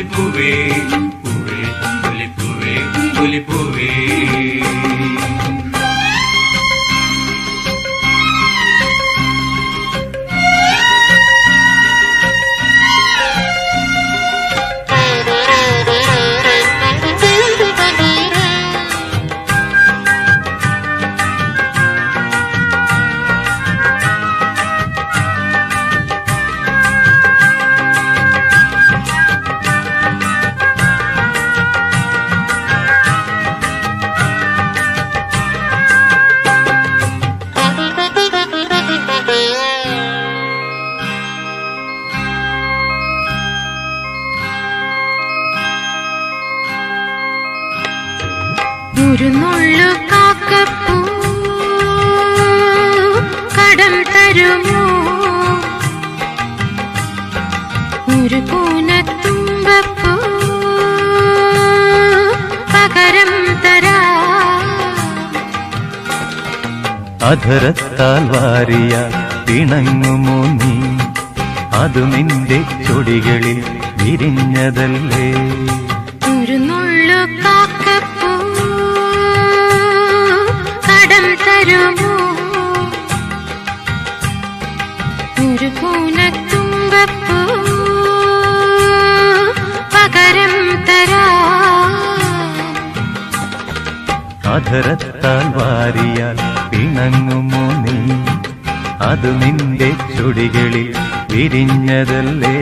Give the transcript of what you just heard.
പുലിപ്പൂവേ പൂവേ പുലിപ്പൂവേ പുലിപ്പൂവേ. ഒരു നുള്ളു കാക്കപ്പൂ കടം തരുമോ? ഒരു പൂനത്തുമ്പപ്പൂ പകരം തരാം. അധരത്താൽ വാരിയ പിണങ്ങുമോ നീ? അതു നിന്റെ ചൊടികളിൽ വിരിഞ്ഞതല്ലേ? ഒരു നുള്ളു കാക്കപ്പൂ കടം തരുമോ? ഒരു പൂനത്തുമ്പപ്പൂ പകരം തരാം. അധരത്താൽ വാരിയാൽ പിണങ്ങുമോ നീ? അതു നിന്റെ ചുടികളിൽ വിരിഞ്ഞതല്ലേ?